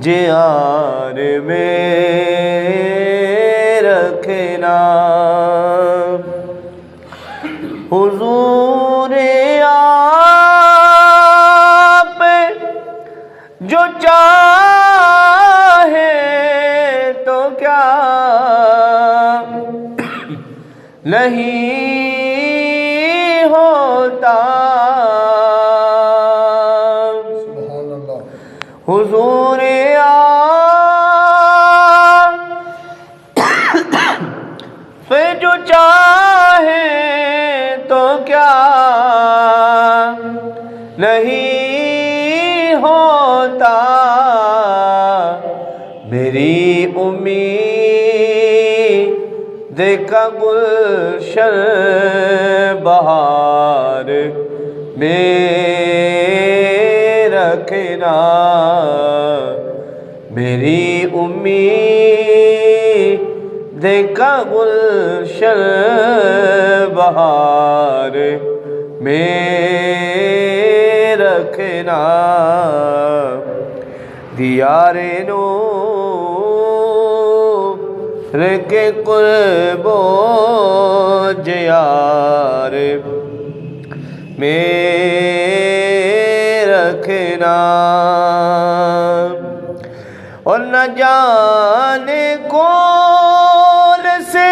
جیار میں رکھنا حضور آپ جو چاہے تو کیا نہیں ہوتا حضور آپ جو چاہے تو کیا نہیں ہوتا میری امید کا گلشن بہار میں رکھنا میری امید کا گلشن بہار میں رکھنا دیار نور کے قرب و جیار میں رکھنا اور نہ جانے کون سے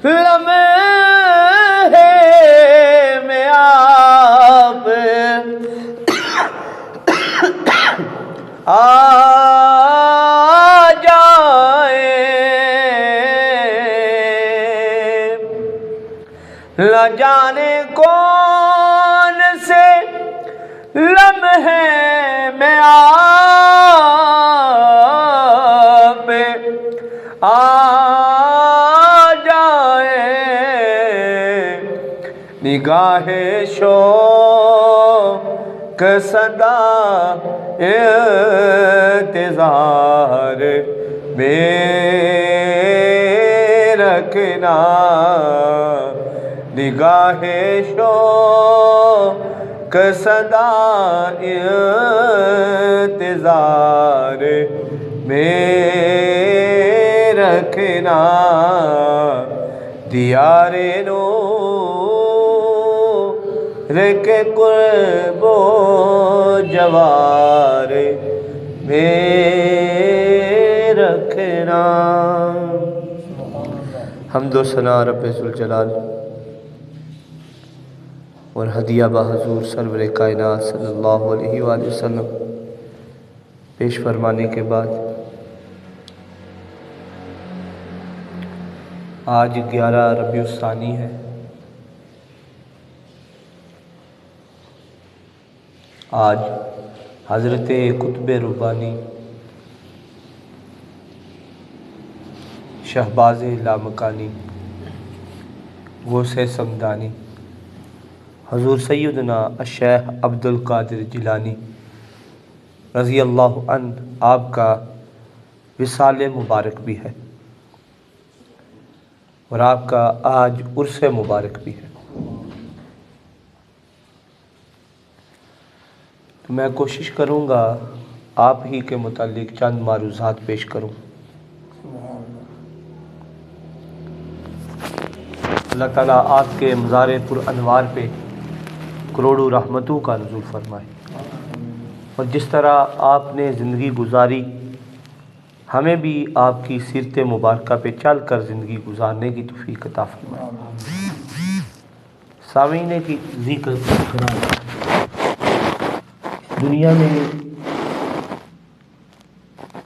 لمحے میں آپ آ جائے نہ جانے کون سے لمحے میں آپ آ جائے نگاہ شوق صدا انتظار میں رکھنا نگاہ شوق صدا انتظار میں رکھنا دیار نور کے قرب و جوار میں رکھنا حمد و ثنا رب ذوالجلال اور ہدیہ بحضور سرور کائنات صلی اللہ علیہ وآلہ وسلم پیش فرمانے کے بعد آج 11 ربیع الثانی ہے۔ آج حضرت قطب ربانی شہباز لامکانی غوث سمدانی حضور سیدنا الشیخ عبد القادر جیلانی رضی اللہ عنہ آپ کا وصال مبارک بھی ہے اور آپ کا آج عرس مبارک بھی ہے۔ تو میں کوشش کروں گا آپ ہی کے متعلق چند معروضات پیش کروں۔ اللہ تعالیٰ آپ کے مزار پر انوار پہ کروڑوں رحمتوں کا نزول فرمائے اور جس طرح آپ نے زندگی گزاری ہمیں بھی آپ کی سیرت مبارکہ پہ چل کر زندگی گزارنے کی توفیق عطا فرمائے۔ سامعین کی ذکر دنیا میں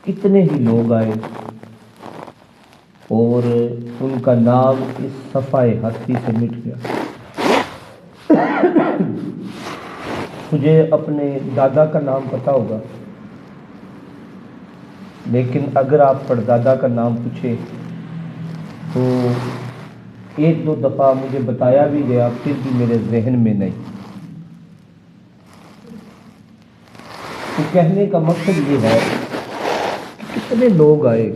کتنے ہی لوگ آئے اور ان کا نام اس صفحہ ہستی سے مٹ گیا۔ مجھے اپنے دادا کا نام پتہ ہوگا لیکن اگر آپ پردادا کا نام پوچھیں تو ایک دو دفعہ مجھے بتایا بھی گیا پھر بھی میرے ذہن میں نہیں۔ تو کہنے کا مقصد یہ ہے کہ کتنے لوگ آئے،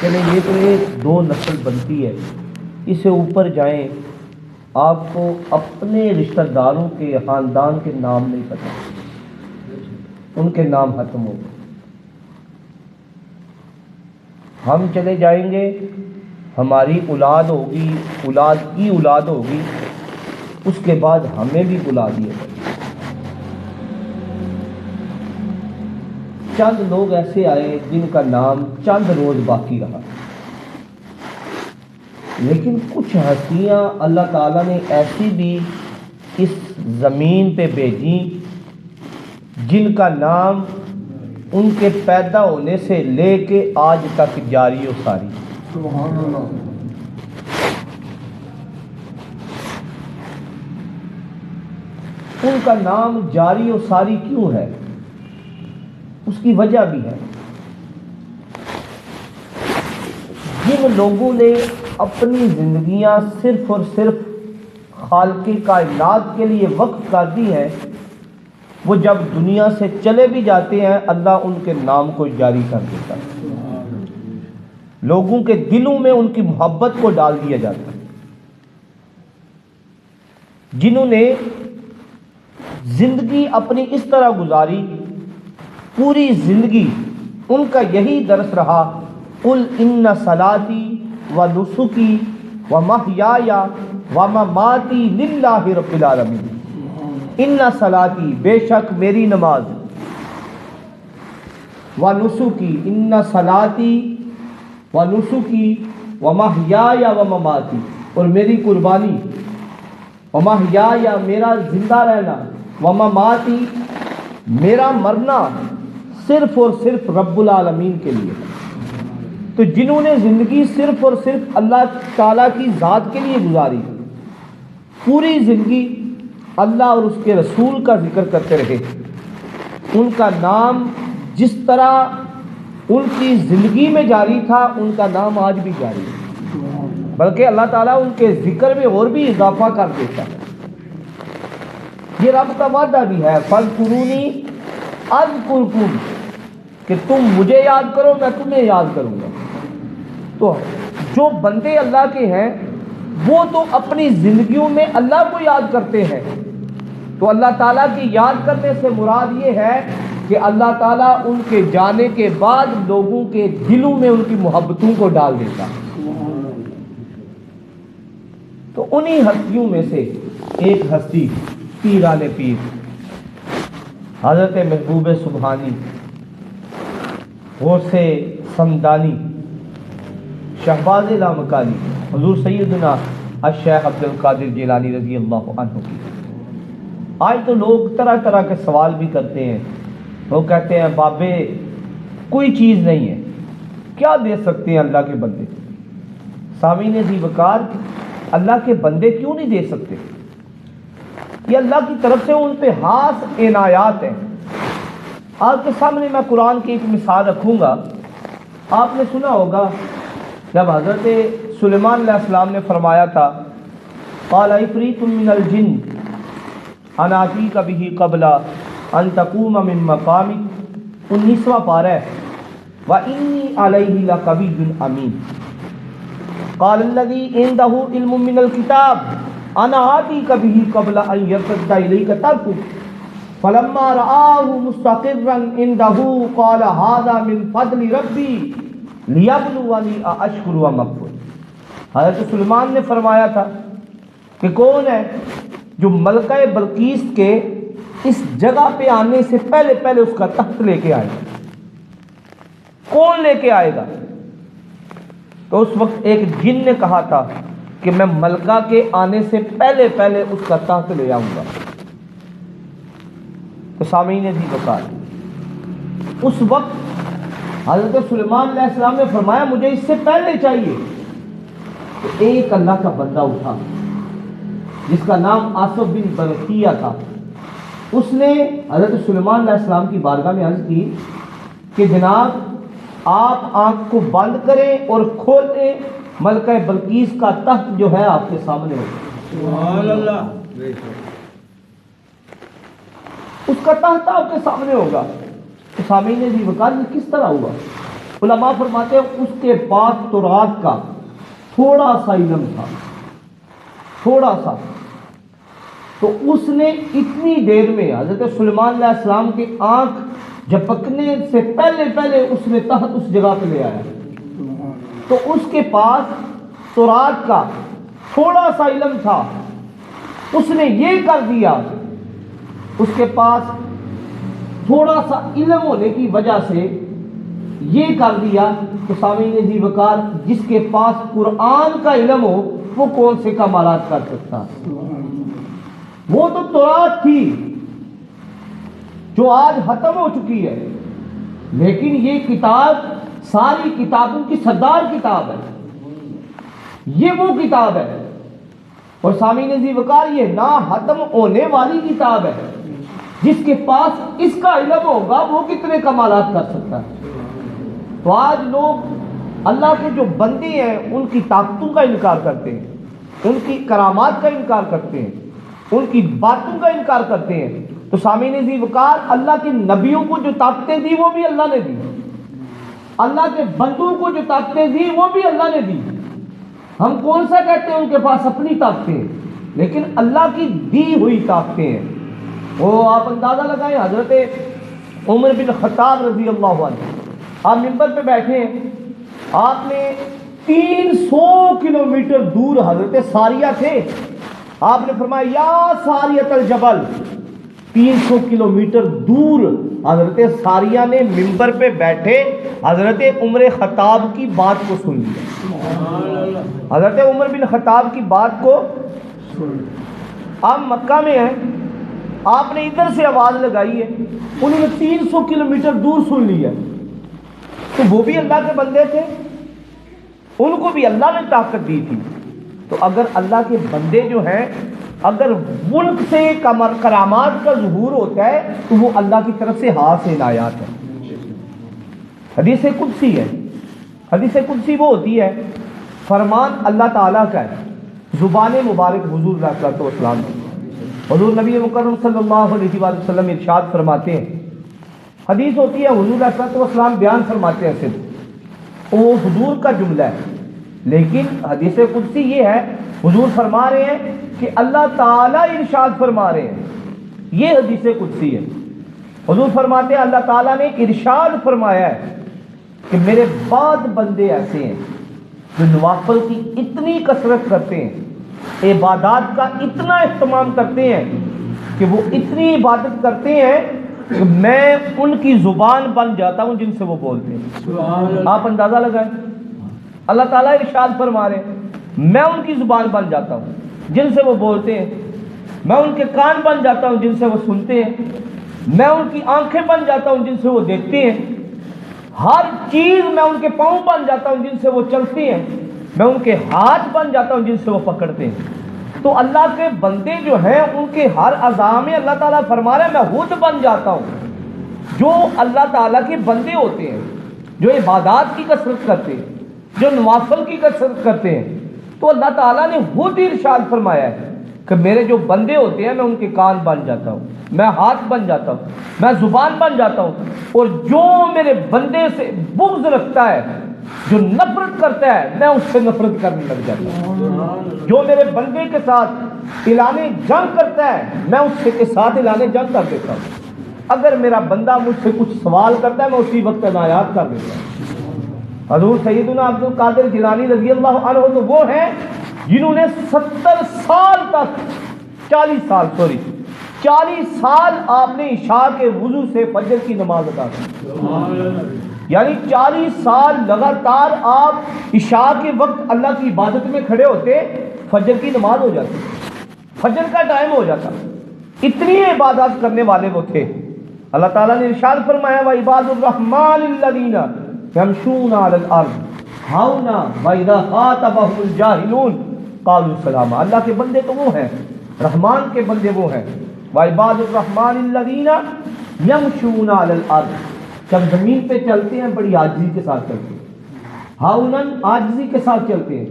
چلیں یہ تو ایک دو نسل بنتی ہے، اس سے اوپر جائیں آپ کو اپنے رشتہ داروں کے خاندان کے نام نہیں پتہ، ان کے نام ختم ہو گئے۔ ہم چلے جائیں گے، ہماری اولاد ہوگی، اولاد کی اولاد ہوگی، اس کے بعد ہمیں بھی بلا دیا جائے گا۔ چند لوگ ایسے آئے جن کا نام چند روز باقی رہا، لیکن کچھ ہستیاں اللہ تعالیٰ نے ایسی بھی اس زمین پہ بھیجی جن کا نام ان کے پیدا ہونے سے لے کے آج تک جاری و ساری۔ سبحان اللہ۔ ان کا نام جاری و ساری کیوں ہے؟ اس کی وجہ بھی ہے۔ جن لوگوں نے اپنی زندگیاں صرف اور صرف خالق کائنات کے لیے وقف کر دی ہیں، وہ جب دنیا سے چلے بھی جاتے ہیں اللہ ان کے نام کو جاری کر دیتا ہے، لوگوں کے دلوں میں ان کی محبت کو ڈال دیا جاتا ہے۔ جنہوں نے زندگی اپنی اس طرح گزاری، پوری زندگی ان کا یہی درس رہا، قل ان صلاتی و نسکی و محیای و مماتی للہ رب العالمین، ان صلاتی بے شک میری نماز، و نسکی ان صلاتی و نسکی و محیای و مماتی، اور میری قربانی، و محیای میرا زندہ رہنا، و مماتی میرا مرنا صرف اور صرف رب العالمین کے لیے۔ تو جنہوں نے زندگی صرف اور صرف اللہ تعالیٰ کی ذات کے لیے گزاری، پوری زندگی اللہ اور اس کے رسول کا ذکر کرتے رہے، ان کا نام جس طرح ان کی زندگی میں جاری تھا ان کا نام آج بھی جاری ہے، بلکہ اللہ تعالیٰ ان کے ذکر میں اور بھی اضافہ کر دیتا ہے۔ یہ رب کا وعدہ بھی ہے، فاذکرونی اذکرکم، کہ تم مجھے یاد کرو میں تمہیں یاد کروں گا۔ تو جو بندے اللہ کے ہیں وہ تو اپنی زندگیوں میں اللہ کو یاد کرتے ہیں، تو اللہ تعالیٰ کی یاد کرنے سے مراد یہ ہے کہ اللہ تعالیٰ ان کے جانے کے بعد لوگوں کے دلوں میں ان کی محبتوں کو ڈال دیتا ہے۔ تو انہی ہستیوں میں سے ایک ہستی پیران پیر حضرت محبوب سبحانی، غوث سمدانی، شہباز لامکانی، حضور سیدنا الشیخ عبد القادر جیلانی رضی اللہ عنہ کی۔ آج تو لوگ طرح طرح کے سوال بھی کرتے ہیں، وہ کہتے ہیں بابے کوئی چیز نہیں ہے، کیا دے سکتے ہیں اللہ کے بندے؟ سامعین ذی وقار، اللہ کے بندے کیوں نہیں دے سکتے؟ یہ اللہ کی طرف سے ان پہ خاص عنایات ہیں۔ آپ کے سامنے میں قرآن کی ایک مثال رکھوں گا۔ آپ نے سنا ہوگا جب حضرت سلیمان علیہ السلام نے فرمایا تھا قال عفریت من الجن انا آتیک بہ قبل ان تقوم من مقامک، 19واں پارہ ہے، وانی علیہ لقوی امین، قال الذی عندہ علم من الکتاب انا آتیک بہ قبل ان یرتد الیک طرفک فلما رآہ مستقرا عندہ قال ھذا من فضل ربی لیبلونی اشکر و مکفر۔ حضرت سلیمان نے فرمایا تھا کہ کون ہے جو ملکہ بلقیس کے اس جگہ پہ آنے سے پہلے پہلے اس کا تخت لے کے آئے گا؟ کون لے کے آئے گا؟ تو اس وقت ایک جن نے کہا تھا کہ میں ملکہ کے آنے سے پہلے پہلے اس کا تخت لے آؤں گا۔ تو سامعین ذی وقار، اس وقت حضرت سلیمان علیہ السلام نے فرمایا مجھے اس سے پہلے چاہیے۔ تو ایک اللہ کا بندہ اٹھا جس کا نام آصف بن برقیہ تھا، اس نے حضرت سلیمان علیہ السلام کی بارگاہ میں عرض کی کہ جناب آپ آنکھ کو بند کریں اور کھولیں، ملکہ بلقیس کا تخت جو ہے آپ کے سامنے ہوگا۔ سبحان اللہ۔ اس کا تخت آپ کے سامنے ہوگا۔ تو سامعین ذی وقار یہ کس طرح ہوا؟ علماء فرماتے ہیں اس کے پاس تورات کا تھوڑا سا علم تھا، تھوڑا سا، تو اس نے اتنی دیر میں حضرت سلیمان علیہ السلام کی آنکھ جھپکنے سے پہلے پہلے اس نے تحت اس جگہ پہ لے آیا۔ تو اس کے پاس تورات کا تھوڑا سا علم تھا، اس نے یہ کر دیا، اس کے پاس تھوڑا سا علم ہونے کی وجہ سے یہ کر دیا کہ سامعین ذی وقار جس کے پاس قرآن کا علم ہو وہ کون سے کمالات کر سکتا؟ وہ تو تورات تھی جو آج ختم ہو چکی ہے، لیکن یہ کتاب ساری کتابوں کی سردار کتاب ہے، یہ وہ کتاب ہے، اور سامعین ذی وقار یہ نا ختم ہونے والی کتاب ہے۔ جس کے پاس اس کا علم ہوگا وہ کتنے کمالات کر سکتا ہے۔ تو آج لوگ اللہ کے جو بندے ہیں ان کی طاقتوں کا انکار کرتے ہیں، ان کی کرامات کا انکار کرتے ہیں، ان کی باتوں کا انکار کرتے ہیں۔ تو سامعین ذی وقار اللہ کے نبیوں کو جو طاقتیں دی وہ بھی اللہ نے دی، اللہ کے بندوں کو جو طاقتیں دی وہ بھی اللہ نے دی۔ ہم کون سا کہتے ہیں ان کے پاس اپنی طاقتیں، لیکن اللہ کی دی ہوئی طاقتیں ہیں۔ وہ آپ اندازہ لگائیں، حضرت عمر بن خطاب رضی اللہ عنہ آپ ممبر پہ بیٹھے ہیں، آپ نے 300 کلومیٹر دور حضرت ساریہ تھے، آپ نے فرمایا یا ساریۃ الجبل، 300 کلومیٹر دور حضرت ساریہ نے ممبر پہ بیٹھے حضرت عمر خطاب کی بات کو سن لیا، حضرت عمر بن خطاب کی بات کو۔ آپ مکہ میں ہیں، آپ نے ادھر سے آواز لگائی ہے، انہوں نے 300 کلومیٹر دور سن لیا، تو وہ بھی اللہ کے بندے تھے، ان کو بھی اللہ نے طاقت دی تھی۔ تو اگر اللہ کے بندے جو ہیں اگر ملک سے کرامات کا ظہور ہوتا ہے تو وہ اللہ کی طرف سے ہاتھ سے عنایات ہے۔ حدیث قدسی ہے، حدیث قدسی وہ ہوتی ہے فرمان اللہ تعالیٰ کا ہے، زبان مبارک حضور صلی اللہ علیہ وسلم کی۔ حضور نبی مکرم صلی اللہ علیہ وآلہ وسلم ارشاد فرماتے ہیں، حدیث ہوتی ہے حضور علیہ السلام بیان فرماتے ہیں، صرف وہ حضور کا جملہ ہے، لیکن حدیث قدسی یہ ہے حضور فرما رہے ہیں کہ اللہ تعالیٰ ارشاد فرما رہے ہیں، یہ حدیث قدسی ہے۔ حضور فرماتے ہیں اللہ تعالیٰ نے ارشاد فرمایا ہے کہ میرے بعد بندے ایسے ہیں جو نوافل کی اتنی کثرت کرتے ہیں، عبادات کا اتنا اہتمام کرتے ہیں کہ وہ اتنی عبادت کرتے ہیں کہ میں ان کی زبان بن جاتا ہوں جن سے وہ بولتے ہیں۔ آپ اندازہ لگائیں، اللہ تعالیٰ ارشاد فرما رہے ہیں میں ان کی زبان بن جاتا ہوں جن سے وہ بولتے ہیں، میں ان کے کان بن جاتا ہوں جن سے وہ سنتے ہیں، میں ان کی آنکھیں بن جاتا ہوں جن سے وہ دیکھتے ہیں، ہر چیز میں ان کے پاؤں بن جاتا ہوں جن سے وہ چلتے ہیں، میں ان کے ہاتھ بن جاتا ہوں جن سے وہ پکڑتے ہیں۔ تو اللہ کے بندے جو ہیں ان کے ہر اعضاء میں اللہ تعالیٰ فرما رہا ہے میں خود بن جاتا ہوں۔ جو اللہ تعالیٰ کے بندے ہوتے ہیں، جو عبادات کی کثرت کرتے ہیں، جو نوافل کی کثرت کرتے ہیں، تو اللہ تعالیٰ نے خود ارشاد فرمایا ہے کہ میرے جو بندے ہوتے ہیں میں ان کے کان بن جاتا ہوں، میں ہاتھ بن جاتا ہوں، میں زبان بن جاتا ہوں، اور جو میرے بندے سے بغض رکھتا ہے، جو نفرت کرتا ہے، میں اس سے نفرت کرنے لگ جاتا ہوں۔ جو میرے بندے کے ساتھ اعلان جنگ کرتا ہے میں اس کے ساتھ اعلان جنگ کر دیتا ہوں۔ اگر میرا بندہ مجھ سے کچھ سوال کرتا ہے میں اسی وقت عنایات کر دیتا ہوں۔ حضور سیدنا عبد القادر جیلانی رضی اللہ عنہ تو وہ ہیں جنہوں نے 70 سال تک 40 سال آپ نے عشاء کے وضو سے فجر کی نماز ادا کی، یعنی 40 سال لگاتار آپ عشاء کے وقت اللہ کی عبادت میں کھڑے ہوتے، فجر کی نماز ہو جاتی، فجر کا ٹائم ہو جاتا، اتنی عبادات کرنے والے وہ تھے۔ اللہ تعالیٰ نے ارشاد فرمایا وَعِبَادُ الرَّحْمَٰنِ الَّذِينَ يَمْشُونَ عَلَى الْأَرْضِ هَوْنًا وَإِذَا خَاطَبَهُمُ الْجَاهِلُونَ قَالُوا سَلَامًا۔ اللہ کے بندے تو وہ ہیں، رحمان کے بندے وہ ہیں، وَعِبَادُ الرَّحْمَٰنِ الَّذِينَ يَمْشُونَ عَلَى الْأَرْضِ، جب زمین پہ چلتے ہیں بڑی عاجزی کے ساتھ چلتے ہیں، ہاؤنن عاجزی کے ساتھ چلتے ہیں،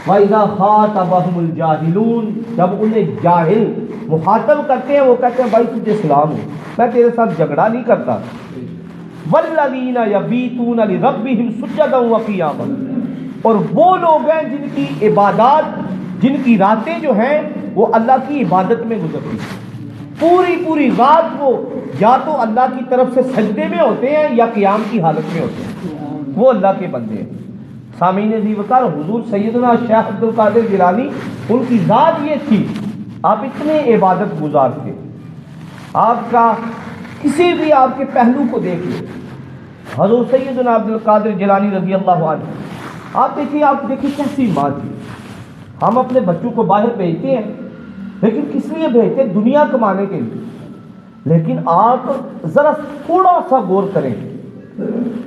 وَإِذَا خَاطَبَهُمُ الْجَاهِلُونَ جب انہیں جاہل مخاطب کرتے ہیں وہ کہتے ہیں بھائی تجھے سلام ہو، میں تیرے ساتھ جھگڑا نہیں کرتا۔ وَالَّذِينَ يَبِيتُونَ لِرَبِّهِمْ سُجَّدًا وَقِيَامًا، اور وہ لوگ ہیں جن کی عبادات، جن کی راتیں جو ہیں وہ اللہ کی عبادت میں گزرتی ہیں، پوری رات وہ یا تو اللہ کی طرف سے سجدے میں ہوتے ہیں یا قیام کی حالت میں ہوتے ہیں، وہ اللہ کے بندے ہیں۔ سامعین عزیز وقار، حضور سیدنا شیخ عبد القادر جیلانی ان کی ذات یہ تھی، آپ اتنے عبادت گزار تھے، آپ کا کسی بھی آپ کے پہلو کو دیکھ لیں، حضور سیدنا عبد القادر جیلانی رضی اللہ عنہ، آپ دیکھیں کیسی ماں تھی۔ ہم اپنے بچوں کو باہر بھیجتے ہیں، لیکن کس لیے بھیجتے ہیں؟ دنیا کمانے کے لیے۔ لیکن آپ ذرا تھوڑا سا غور کریں،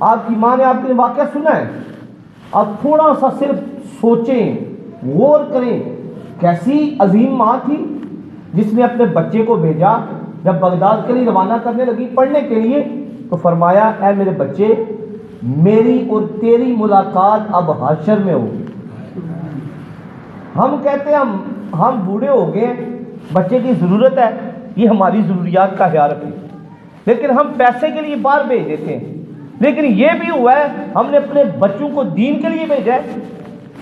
آپ کی ماں نے آپ کے واقعہ سنا ہے، آپ تھوڑا سا صرف سوچیں، غور کریں، کیسی عظیم ماں تھی جس نے اپنے بچے کو بھیجا۔ جب بغداد کے لیے روانہ کرنے لگی پڑھنے کے لیے تو فرمایا، اے میرے بچے، میری اور تیری ملاقات اب حشر میں ہوگی۔ ہم کہتے ہیں ہم بوڑھے ہو گئے ہیں، بچے کی ضرورت ہے، یہ ہماری ضروریات کا خیال رکھیں، لیکن ہم پیسے کے لیے باہر بھیج دیتے ہیں۔ لیکن یہ بھی ہوا ہے ہم نے اپنے بچوں کو دین کے لیے بھیجا ہے۔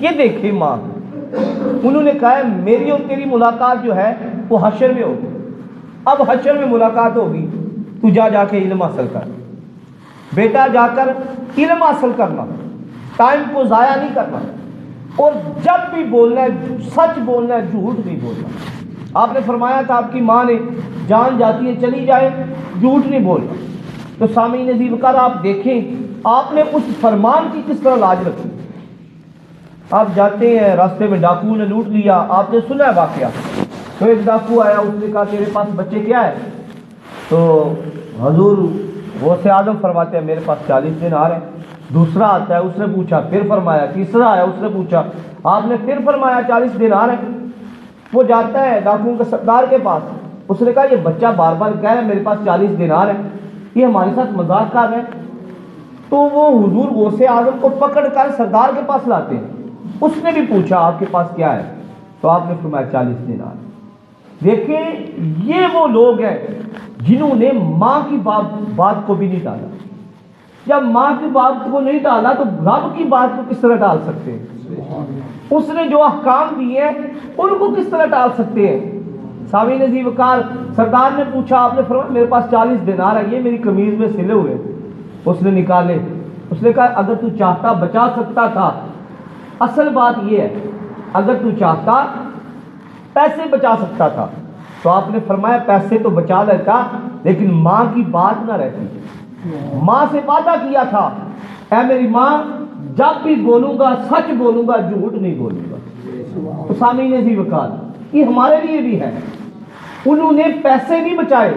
یہ دیکھیں ماں، انہوں نے کہا ہے میری اور تیری ملاقات جو ہے وہ حشر میں ہوگی۔ اب حشر میں ملاقات ہوگی، تو جا کے علم حاصل کر بیٹا، جا کر علم حاصل کرنا، ٹائم کو ضائع نہیں کرنا، اور جب بھی بولنا ہے سچ بولنا ہے، جھوٹ نہیں بولنا۔ آپ نے فرمایا تھا آپ کی ماں نے، جان جاتی ہے چلی جائے، جھوٹ نہیں بولنا۔ تو سامعین عزیز وقار، آپ دیکھیں آپ نے اس فرمان کی کس طرح لاج رکھی۔ آپ جاتے ہیں راستے میں ڈاکو نے لوٹ لیا، آپ نے سنا ہے واقعہ۔ تو ایک ڈاکو آیا، اس نے کہا تیرے پاس بچے کیا ہے؟ تو حضور غوث اعظم فرماتے ہیں میرے پاس 40 دینار ہیں۔ دوسرا آتا ہے، اس نے پوچھا، پھر فرمایا۔ تیسرا آیا، اس نے پوچھا، آپ نے پھر فرمایا 40 دینار ہیں۔ وہ جاتا ہے ڈاکو کے سردار کے پاس، اس نے کہا یہ بچہ بار بار کہہ رہا ہے میرے پاس 40 دینار ہیں، یہ ہمارے ساتھ مذاق کر رہے ہیں۔ تو وہ حضور غوث اعظم کو پکڑ کر سردار کے پاس لاتے ہیں۔ اس نے بھی پوچھا آپ کے پاس کیا ہے؟ تو آپ نے فرمایا 40 دینار۔ دیکھیں یہ وہ لوگ ہیں جنہوں نے ماں کی بات کو بھی نہیں ڈالا۔ جب ماں کی بات کو نہیں ڈالا تو رب کی بات کو کس طرح ڈال سکتے ہیں؟ اس نے جو احکام دیے ہیں ان کو کس طرح ڈال سکتے ہیں؟ سامعین عزیز وقار، سردار نے پوچھا، آپ نے فرمایا میرے پاس 40 دینار ہے، یہ میری قمیض میں سلے ہوئے۔ اس نے نکالے، اس نے کہا اگر تو چاہتا بچا سکتا تھا۔ اصل بات یہ ہے، اگر تو چاہتا پیسے بچا سکتا تھا، تو آپ نے فرمایا پیسے تو بچا لیتا، لیکن ماں کی بات نہ رہتی۔ ماں سے وعدہ کیا تھا، اے میری ماں، جب بھی بولوں گا سچ بولوں گا، جھوٹ نہیں بولوں گا۔ تو سامعین عزیز وقار، یہ ہمارے لیے بھی ہے۔ انہوں نے پیسے نہیں بچائے،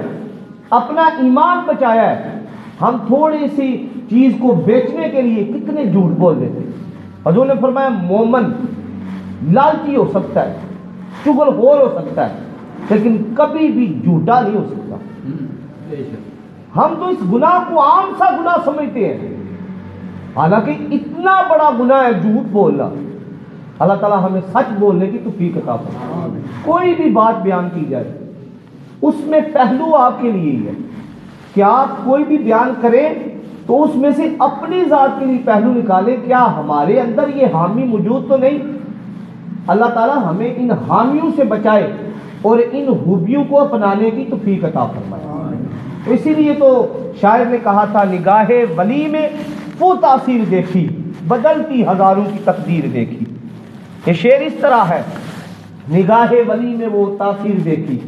اپنا ایمان بچایا ہے۔ ہم تھوڑی سی چیز کو بیچنے کے لیے کتنے جھوٹ بول دیتے ہیں۔ حضور نے فرمایا مومن لالچی ہو سکتا ہے، چغل خور ہو سکتا ہے، لیکن کبھی بھی جھوٹا نہیں ہو سکتا۔ ہم تو اس گناہ کو عام سا گناہ سمجھتے ہیں، حالانکہ اتنا بڑا گناہ ہے جھوٹ بولنا۔ اللہ تعالیٰ ہمیں سچ بولنے کی توفیق عطا فرمائے۔ کوئی بھی بات بیان کی جائے اس میں پہلو آپ کے لیے ہی ہے کہ آپ کوئی بھی بیان کریں تو اس میں سے اپنی ذات کے لیے پہلو نکالیں، کیا ہمارے اندر یہ حامی موجود تو نہیں؟ اللہ تعالیٰ ہمیں ان حامیوں سے بچائے اور ان خوبیوں کو اپنانے کی توفیق عطا فرمائے۔ اسی لیے تو شاعر نے کہا تھا، نگاہ ولی میں وہ تاثیر دیکھی، بدلتی ہزاروں کی تقدیر دیکھی۔ یہ شعر اس طرح ہے، نگاہ ولی میں وہ تاثیر دیکھی،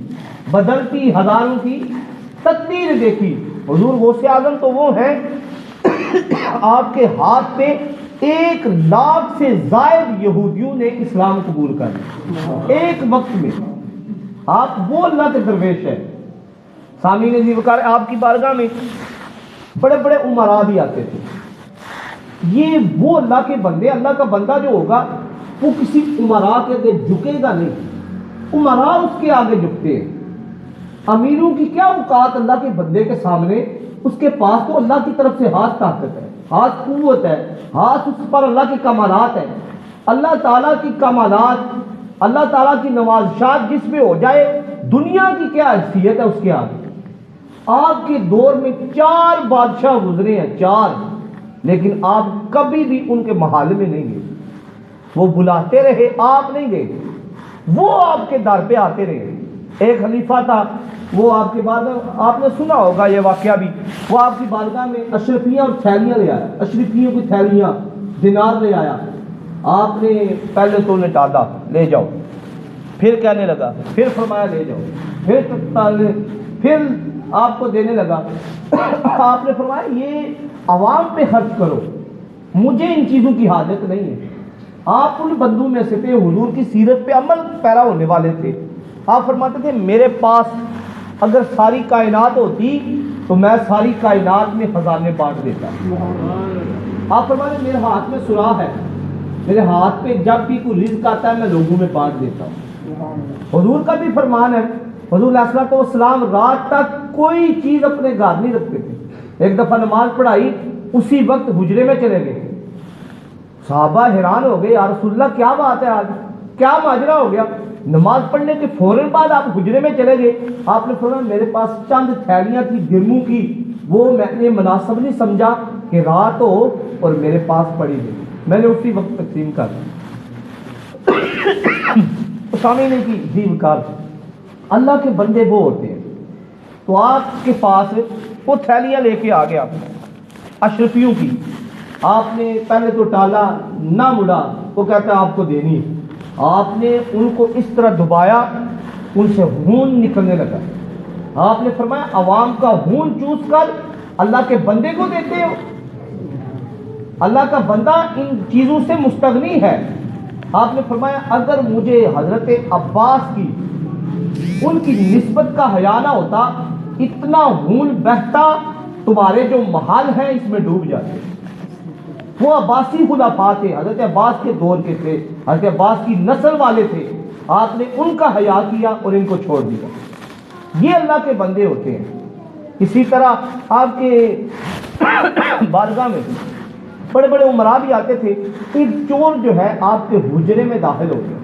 بدلتی ہزاروں کی تقدیر دیکھی۔ حضور غوث اعظم تو وہ ہیں آپ کے ہاتھ پہ 1,00,000 سے زائد یہودیوں نے اسلام قبول کر لیا ایک وقت میں۔ آپ وہ اللہ کے درویش ہیں۔ سامعین عزیز وقار، آپ کی بارگاہ میں بڑے بڑے امراء بھی آتے تھے۔ یہ وہ اللہ کے بندے، اللہ کا بندہ جو ہوگا وہ کسی امراء کے آگے جھکے گا نہیں، امراء اس کے آگے جھکتے ہیں۔ امیروں کی کیا اوقات اللہ کے بندے کے سامنے؟ اس کے پاس تو اللہ کی طرف سے ہاتھ طاقت ہے، ہاتھ قوت ہے، ہاتھ اس پر اللہ کے کمالات ہیں۔ اللہ تعالیٰ کی کمالات، اللہ تعالیٰ کی نوازشات جس پہ ہو جائے، دنیا کی کیا حیثیت ہے اس کے آگے؟ آپ کے دور میں 4 بادشاہ گزرے ہیں، 4، لیکن آپ کبھی بھی ان کے محل میں نہیں گئے۔ وہ بلاتے رہے، آپ نہیں گئے، وہ آپ کے در پہ آتے رہے۔ ایک خلیفہ تھا، وہ آپ کے بعد آپ نے سنا ہوگا یہ واقعہ بھی، وہ آپ کی بارگاہ میں اشرفیاں اور تھیلیاں لے آیا، اشرفیوں کی تھیلیاں، دینار لے آیا، آپ نے پہلے تو انہیں ٹالا لے جاؤ، پھر کہنے لگا، پھر فرمایا لے جاؤ، پھر آپ کو دینے لگا۔ آپ نے فرمایا یہ عوام پہ خرچ کرو، مجھے ان چیزوں کی حاجت نہیں ہے۔ آپ ان بندوں میں سے تھے، حضور کی سیرت پہ عمل پیرا ہونے والے تھے۔ آپ فرماتے تھے میرے پاس اگر ساری کائنات ہوتی تو میں ساری کائنات میں خزانے بانٹ دیتا۔ آپ فرماتے میرے ہاتھ میں سراح ہے، میرے ہاتھ پہ جب بھی کوئی رزق آتا ہے میں لوگوں میں بانٹ دیتا ہوں۔ حضور کا بھی فرمان ہے، حضور علیہ الصلوۃ والسلام رات تک کوئی چیز اپنے گھر نہیں رکھتے تھے۔ ایک دفعہ نماز پڑھائی، اسی وقت حجرے میں چلے گئے۔ صحابہ حیران ہو گئے، یا رسول اللہ کیا بات ہے، آج کیا ماجرا ہو گیا؟ نماز پڑھنے کے فوراً بعد آپ حجرے میں چلے گئے۔ آپ نے فرمایا میرے پاس چند تھیلیاں تھی درموں کی، وہ میں نے مناسب نہیں سمجھا کہ رات ہو اور میرے پاس پڑی گئی، میں نے اسی وقت تقسیم کر دی۔ اسامہ نے کی جی وقار، اللہ کے بندے وہ ہوتے ہیں۔ تو آپ کے پاس وہ تھیلیاں لے کے آ گیا اشرفیوں کی، آپ نے پہلے تو ٹالا، نہ مڑا، وہ کہتا ہے آپ کو دینی ہے۔ آپ نے ان کو اس طرح دبایا، ان سے خون نکلنے لگا۔ آپ نے فرمایا عوام کا خون چوس کر اللہ کے بندے کو دیتے ہو؟ اللہ کا بندہ ان چیزوں سے مستغنی ہے۔ آپ نے فرمایا اگر مجھے حضرت عباس کی ان کی نسبت کا حیا نہ ہوتا، اتنا خون بہتا تمہارے جو محل ہیں اس میں ڈوب جاتے۔ وہ عباسی خلفاء تھے، حضرت عباس کے دور کے تھے، حضرت عباس کی نسل والے تھے، آپ نے ان کا حیا کیا اور ان کو چھوڑ دیا۔ یہ اللہ کے بندے ہوتے ہیں۔ اسی طرح آپ کے بارگاہ میں بڑے بڑے عمراء بھی آتے تھے۔ ایک چور جو ہے آپ کے حجرے میں داخل ہو گیا،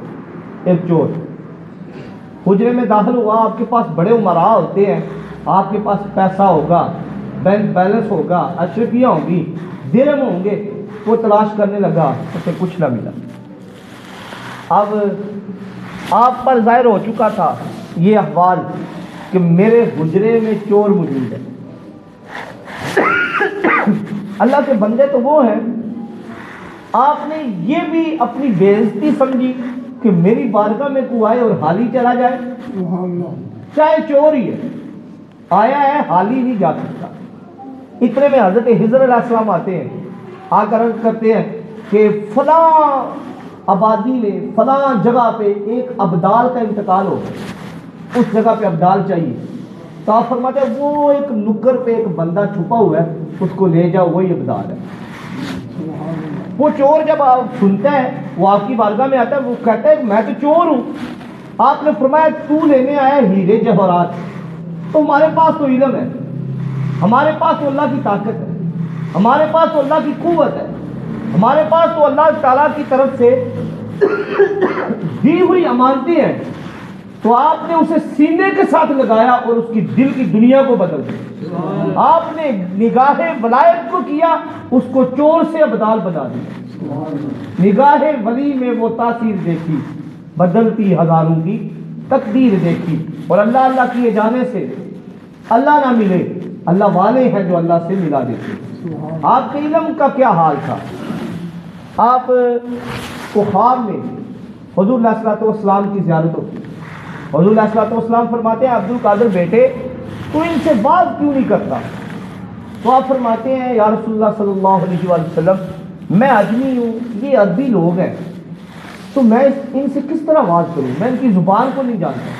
ایک چور حجرے میں داخل ہوا، آپ کے پاس بڑے عمراء ہوتے ہیں، آپ کے پاس پیسہ ہوگا، بینک بیلنس ہوگا، اشرفیاں ہوں گی، درہم ہوں گے، وہ تلاش کرنے لگا، اسے کچھ نہ ملا۔ اب آپ پر ظاہر ہو چکا تھا یہ احوال کہ میرے حجرے میں چور موجود ہے۔ اللہ کے بندے تو وہ ہیں، آپ نے یہ بھی اپنی بے عزتی سمجھی کہ میری بارگاہ میں کوئی آئے اور حالی چلا جائے، چاہے چور ہی ہے، آیا ہے حالی نہیں جا سکتا۔ اتنے میں حضرت خضر علیہ السلام آتے ہیں، آ کر عرض کرتے ہیں کہ فلاں آبادی میں فلاں جگہ پہ ایک ابدال کا انتقال ہو گیا، اس جگہ پہ ابدال چاہیے۔ تو آپ فرماتے ہیں وہ ایک نگر پہ ایک بندہ چھپا ہوا ہے، اس کو لے جاؤ، وہی ابدال ہے۔ وہ چور جب آپ سنتا ہے، وہ آپ کی بارگاہ میں آتا ہے، وہ کہتا ہے میں تو چور ہوں۔ آپ نے فرمایا تو لینے آیا ہیرے جواہرات، تو ہمارے پاس تو علم ہے، ہمارے پاس تو اللہ کی طاقت ہے، ہمارے پاس تو اللہ کی قوت ہے، ہمارے پاس تو اللہ تعالیٰ کی طرف سے دی ہوئی امانتیں ہیں۔ تو آپ نے اسے سینے کے ساتھ لگایا اور اس کی دل کی دنیا کو بدل دیا۔ آپ نے نگاہ ولایت کو کیا، اس کو چور سے ابدال بنا دیا۔ نگاہ ولی میں وہ تاثیر دیکھی، بدلتی ہزاروں کی تقدیر دیکھی، اور اللہ اللہ کیے جانے سے اللہ نہ ملے، اللہ والے ہیں جو اللہ سے ملا دیتے۔ آپ کے علم کا کیا حال تھا؟ آپ کو خواب میں حضور علیہ الصلوۃ والسلام کی زیارت ہوتی، حضور علیہ الصلوۃ والسلام فرماتے ہیں عبد القادر بیٹے تو ان سے بات کیوں نہیں کرتا؟ تو آپ فرماتے ہیں یا رسول اللہ صلی اللہ علیہ وآلہ وسلم میں اجمی ہوں، یہ عربی لوگ ہیں، تو میں ان سے کس طرح بات کروں، میں ان کی زبان کو نہیں جانتا۔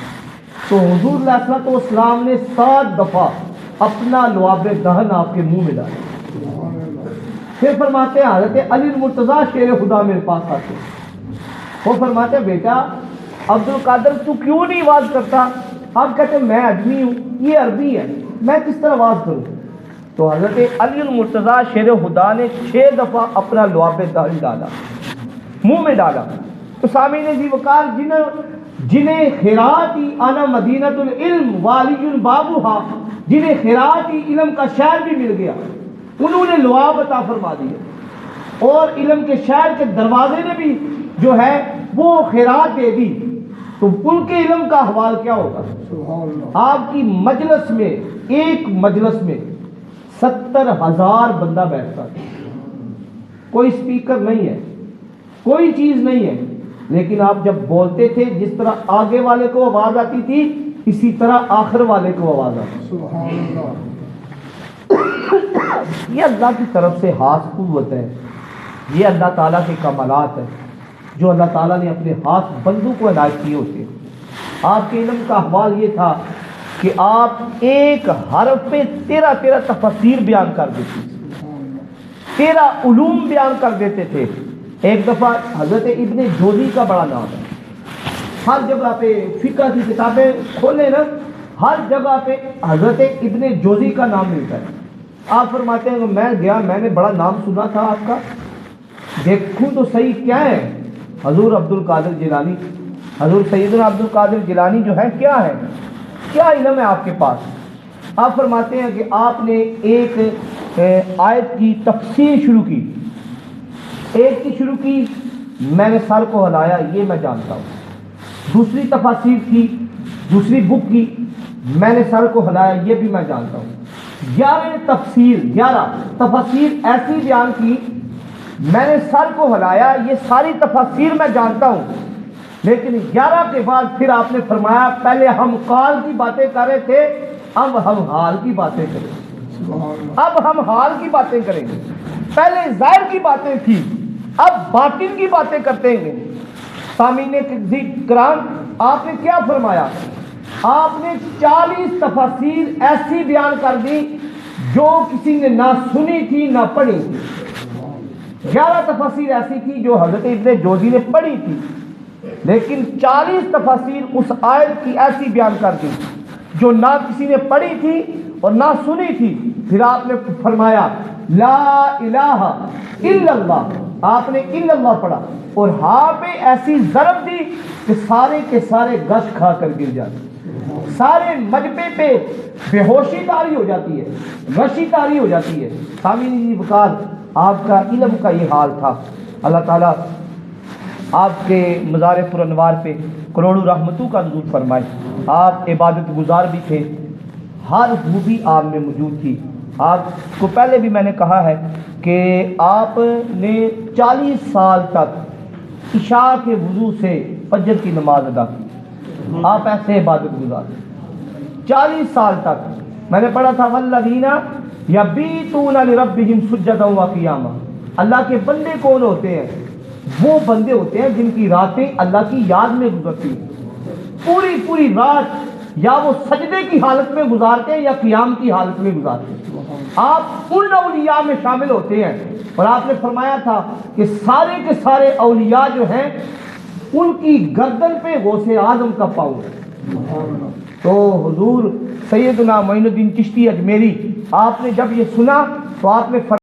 تو حضور علیہ الصلوۃ والسلام نے 7 دفعہ اپنا لعاب دہن آپ کے منہ میں ڈالا۔ پھر فرماتے ہیں حضرت علی المرتضیٰ شیر خدا میرے پاس آتے، وہ فرماتے ہیں بیٹا عبد القادر تو کیوں نہیں واز کرتا؟ آپ کہتے ہیں میں اجمی ہوں، یہ عربی ہے، میں کس طرح واز کروں؟ تو حضرت علی المرتضیٰ شیر خدا نے 6 دفعہ اپنا لعاب دہن ڈالا، منہ میں ڈالا۔ تو سامعین ذی وقار جنہیں خیراتی انا مدینۃ العلم والی بابھا، جنہیں خیراتی علم کا شہر بھی مل گیا، انہوں نے لعاب عطا فرما دیا، اور علم کے شہر کے دروازے نے بھی جو ہے وہ خیرات دے دی، تو ان کے علم کا حوال کیا ہوگا؟ آپ کی مجلس میں، ایک مجلس میں 70,000 بندہ بیٹھتا تھا، کوئی سپیکر نہیں ہے، کوئی چیز نہیں ہے، لیکن آپ جب بولتے تھے جس طرح آگے والے کو آواز آتی تھی اسی طرح آخر والے کو آواز آتی تھی۔ سبحان اللہ۔ یہ اللہ کی طرف سے ہاتھ قوت ہے، یہ اللہ تعالیٰ کے کمالات ہیں جو اللہ تعالیٰ نے اپنے ہاتھ بندوں کو عنایت کیے ہوتے ہیں۔ آپ کے علم کا احوال یہ تھا کہ آپ ایک حرف پہ 13 تفسیر بیان کر دیتے تھے، 13 علوم بیان کر دیتے تھے۔ ایک دفعہ حضرت ابن جوزی کا بڑا نام ہے، ہر جگہ پہ فقہ کی کتابیں کھولیں نا، ہر جگہ پہ حضرت ابن جوزی کا نام ملتا ہے۔ آپ فرماتے ہیں کہ میں گیا، میں نے بڑا نام سنا تھا آپ کا، دیکھوں تو صحیح کیا ہے۔ حضور عبد القادر جیلانی، حضور سیدنا عبد القادر جیلانی جو ہے کیا ہے، کیا علم ہے آپ کے پاس؟ آپ فرماتے ہیں کہ آپ نے ایک آیت کی تفسیر شروع کی، ایک کی شروع کی، میں نے سر کو ہلایا، یہ میں جانتا ہوں۔ دوسری تفاسیر کی، دوسری بک کی، میں نے سر کو ہلایا، یہ بھی میں جانتا ہوں۔ 11 تفاسیر ایسی بیان کی، میں نے سر کو ہلایا، یہ ساری تفاسیر میں جانتا ہوں۔ لیکن 11 کے بعد پھر آپ نے فرمایا پہلے ہم قال کی باتیں کر رہے تھے، اب ہم حال کی باتیں کریں گے، اب ہم حال کی باتیں کریں گے۔ پہلے ظاہر کی باتیں تھی، اب باطن کی باتیں کرتے ہیں۔ سامعین کرام، آپ نے کیا فرمایا؟ آپ نے 40 تفاسیر ایسی بیان کر دی جو کسی نے نہ سنی تھی نہ پڑھی تھی۔ 11 تفاسیر ایسی تھی جو حضرت ابن جوزی نے پڑھی تھی، لیکن 40 تفاسیر اس آیت کی ایسی بیان کر دی جو نہ کسی نے پڑھی تھی اور نہ سنی تھی۔ پھر آپ نے فرمایا لا الہ الا اللہ، آپ نے الا اللہ پڑھا اور ہاں پہ ایسی ضرب دی کہ سارے کے سارے گش کھا کر گر جاتے، سارے مجبے پہ بے ہوشی طاری ہو جاتی ہے، غشی طاری ہو جاتی ہے۔ سامعین وقار، آپ کا علم کا یہ حال تھا۔ اللہ تعالیٰ آپ کے مزار پر انوار پہ کروڑوں رحمتوں کا نزول فرمائے۔ آپ عبادت گزار بھی تھے، ہر خوبی آپ میں موجود تھی۔ آپ کو پہلے بھی میں نے کہا ہے کہ آپ نے 40 سال تک عشاء کے وضو سے فجر کی نماز ادا کی، آپ ایسے عبادت گزار 40 سال تک۔ میں نے پڑھا تھا والذین یبیتون لربہم سجدا وقیاما، اللہ کے بندے کون ہوتے ہیں؟ وہ بندے ہوتے ہیں جن کی راتیں اللہ کی یاد میں گزرتی ہیں، پوری رات یا وہ سجدے کی حالت میں گزارتے ہیں یا قیام کی حالت میں گزارتے ہیں۔ آپ ان اولیاء میں شامل ہوتے ہیں، اور آپ نے فرمایا تھا کہ سارے کے سارے اولیاء جو ہیں ان کی گردن پہ غوث اعظم کا پاؤں ہے۔ تو حضور سیدنا معین الدین چشتی اجمیری، آپ نے جب یہ سنا تو آپ نے